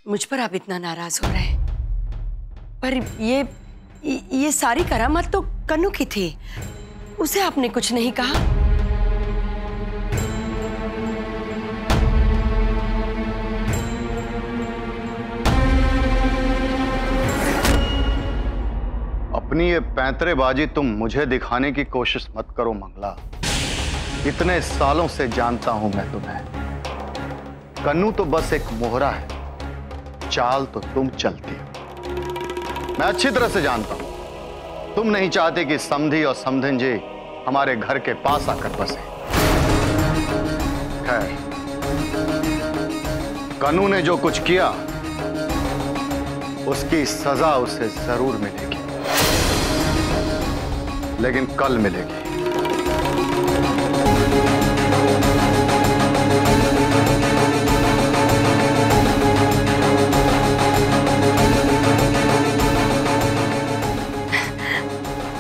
मुझ पर आप इतना नाराज हो रहे हैं, पर ये सारी करामत तो कन्नू की थी, उसे आपने कुछ नहीं कहा। अपनी ये पैंतरेबाजी तुम मुझे दिखाने की कोशिश मत करो मंगला। इतने सालों से जानता हूं मैं तुम्हें। कन्नू तो बस एक मोहरा है, चाल तो तुम चलती हो। मैं अच्छी तरह से जानता हूं तुम नहीं चाहते कि समधी और समधिन जी हमारे घर के पास आकर बसे। खैर, कन्नू ने जो कुछ किया उसकी सजा उसे जरूर मिलेगी, लेकिन कल मिलेगी।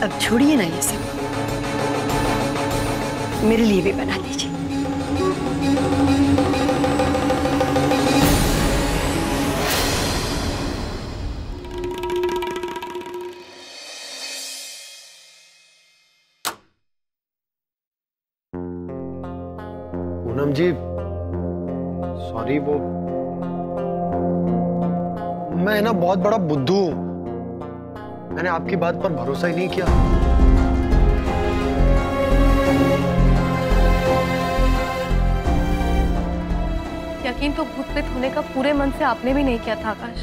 अब छोड़िए ना ये सब, मेरे लिए भी बना लीजिए। पूनम जी, सॉरी, वो मैं ना बहुत बड़ा बुद्धू हूं। मैंने आपकी बात पर भरोसा ही नहीं किया। यकीन तो भूत प्रेत होने का पूरे मन से आपने भी नहीं किया था आकाश,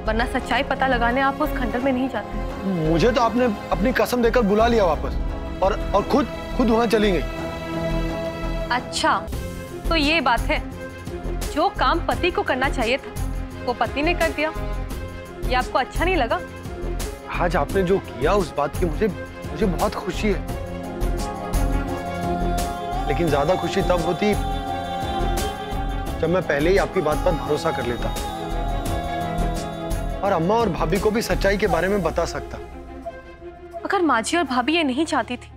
वरना सच्चाई पता लगाने आप उस खंडर में नहीं जाते। मुझे तो आपने अपनी कसम देकर बुला लिया वापस, और खुद वहां चली गई। अच्छा, तो ये बात है, जो काम पति को करना चाहिए था वो पति ने कर दिया, ये आपको अच्छा नहीं लगा? आज आपने जो किया उस बात की मुझे बहुत खुशी है, लेकिन ज्यादा खुशी तब होती जब मैं पहले ही आपकी बात पर भरोसा कर लेता और अम्मा और भाभी को भी सच्चाई के बारे में बता सकता। अगर माँ जी और भाभी ये नहीं चाहती थी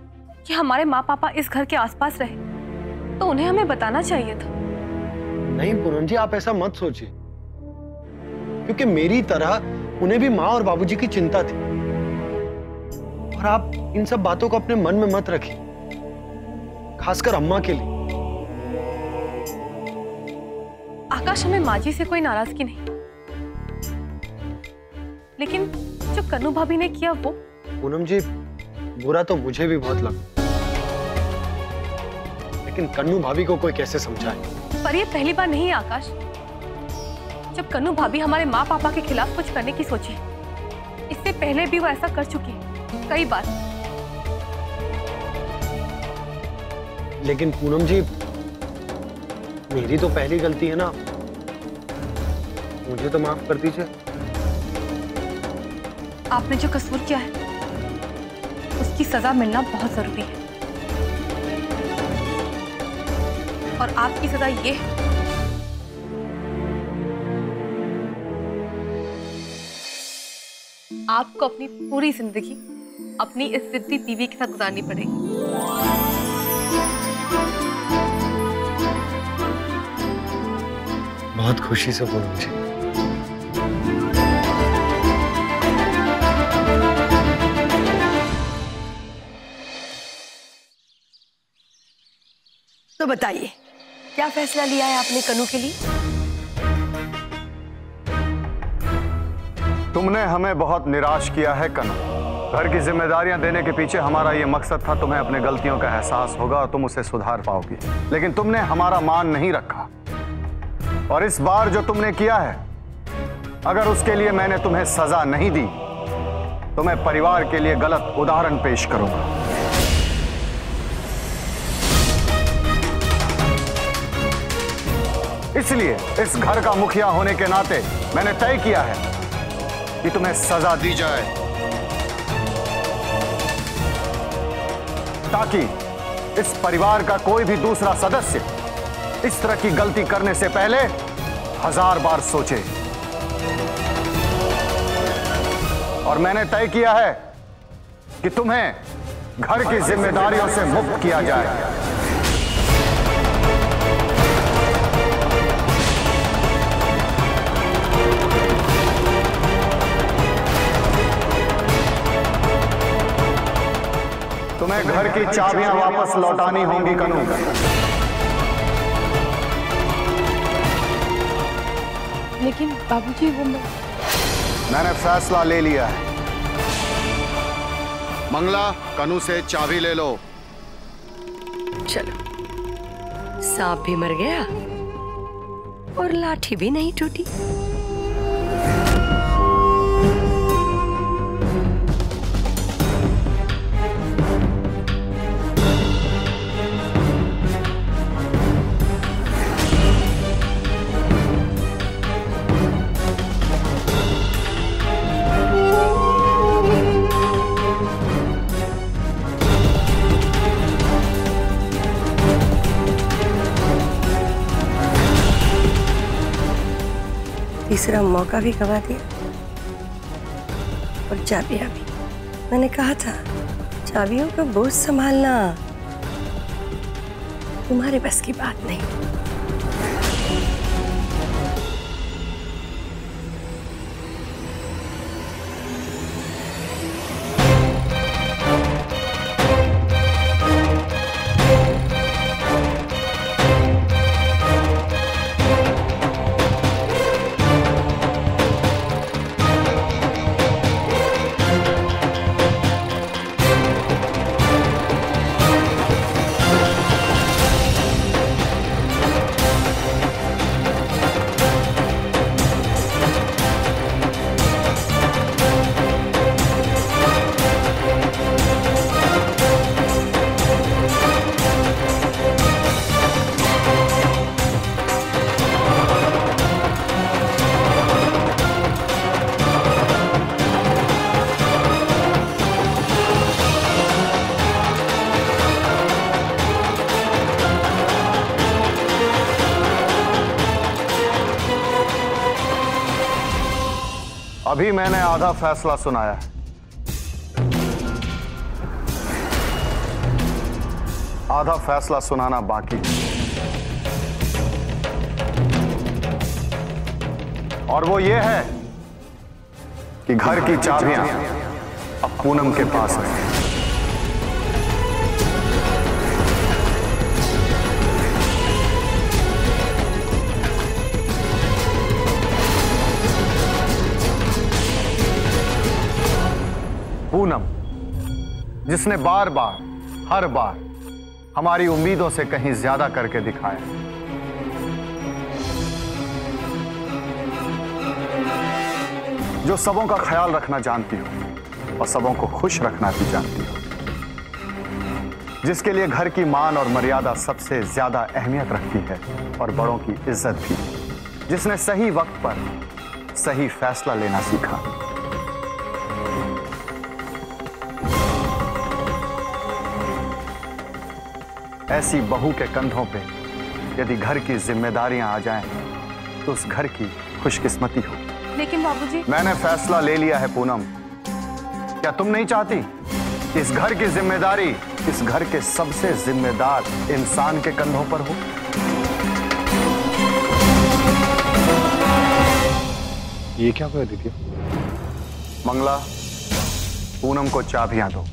कि हमारे माँ पापा इस घर के आसपास रहे, तो उन्हें हमें बताना चाहिए था। नहीं पूनम जी, आप ऐसा मत सोचिए, क्योंकि मेरी तरह उन्हें भी माँ और बाबूजी की चिंता थी, और आप इन सब बातों को अपने मन में मत रखिए, खासकर अम्मा के लिए। आकाश, हमें माँ जी से कोई नाराजगी नहीं, लेकिन जो कन्नू भाभी ने किया वो। पूनम जी, बुरा तो मुझे भी बहुत लगा, लेकिन कन्नू भाभी को कोई कैसे समझाए। पर ये पहली बार नहीं है आकाश जब कन्नू भाभी हमारे माँ पापा के खिलाफ कुछ करने की सोची। इससे पहले भी वो ऐसा कर चुकी है कई बार। लेकिन पूनम जी, मेरी तो पहली गलती है ना, मुझे तो माफ कर दीजिए। आपने जो कसूर किया है उसकी सजा मिलना बहुत जरूरी है, और आपकी सजा ये है आपको अपनी पूरी जिंदगी अपनी इस जिद्दी बीवी के साथ गुजारनी पड़ेगी। बहुत खुशी से बोलो मुझे। तो बताइए, क्या फैसला लिया है आपने कन्नू के लिए? तुमने हमें बहुत निराश किया है कन्नू। घर की जिम्मेदारियां देने के पीछे हमारा ये मकसद था, तुम्हें अपने गलतियों का एहसास होगा और तुम उसे सुधार पाओगी, लेकिन तुमने हमारा मान नहीं रखा। और इस बार जो तुमने किया है, अगर उसके लिए मैंने तुम्हें सजा नहीं दी तो मैं परिवार के लिए गलत उदाहरण पेश करूंगा। इसलिए इस घर का मुखिया होने के नाते मैंने तय किया है कि तुम्हें सजा दी जाए, ताकि इस परिवार का कोई भी दूसरा सदस्य इस तरह की गलती करने से पहले 1000 बार सोचे। और मैंने तय किया है कि तुम्हें घर की जिम्मेदारियों से मुक्त किया जाए। तुम्हें घर की चाबियां वापस लौटानी होंगी कनू। लेकिन बाबूजी वो मैंने फैसला ले लिया है। मंगला, कनू से चाबी ले लो। चलो, सांप भी मर गया और लाठी भी नहीं टूटी। तीसरा मौका भी गवा दिया और चाबियां भी। मैंने कहा था चाबियों का बोझ संभालना तुम्हारे बस की बात नहीं। अभी मैंने आधा फैसला सुनाया है, आधा फैसला सुनाना बाकी, और वो ये है कि घर की चाबियां अब पूनम के पास है। पूनम, जिसने बार बार, हर बार हमारी उम्मीदों से कहीं ज्यादा करके दिखाया, जो सबों का ख्याल रखना जानती हो और सबों को खुश रखना भी जानती हो, जिसके लिए घर की मान और मर्यादा सबसे ज्यादा अहमियत रखती है और बड़ों की इज्जत भी, जिसने सही वक्त पर सही फैसला लेना सीखा। ऐसी बहू के कंधों पे यदि घर की जिम्मेदारियां आ जाएं, तो उस घर की खुशकिस्मती हो। लेकिन बाबूजी, मैंने फैसला ले लिया है पूनम। क्या तुम नहीं चाहती कि इस घर की जिम्मेदारी इस घर के सबसे जिम्मेदार इंसान के कंधों पर हो? ये क्या कर दी थी? मंगला, पूनम को चाबियां दो।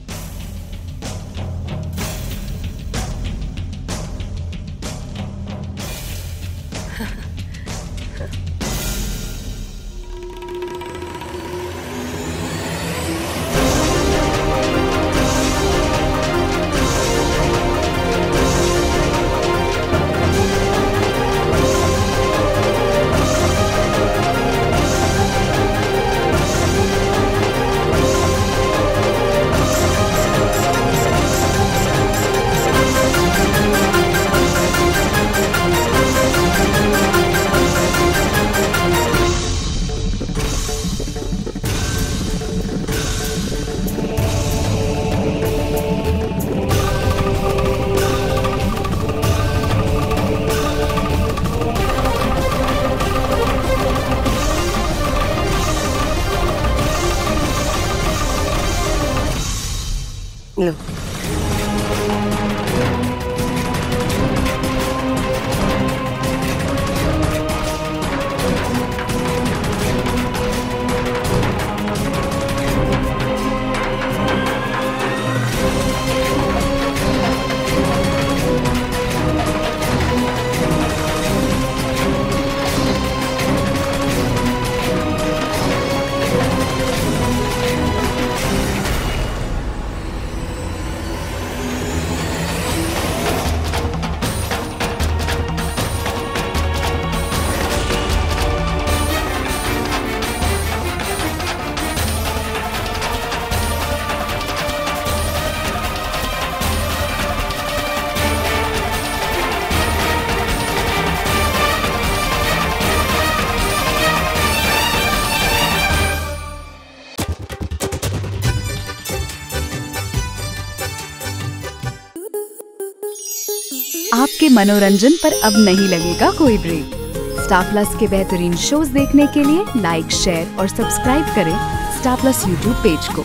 आपके मनोरंजन पर अब नहीं लगेगा कोई ब्रेक। स्टार प्लस के बेहतरीन शोज देखने के लिए लाइक, शेयर और सब्सक्राइब करें स्टार प्लस यूट्यूब पेज को।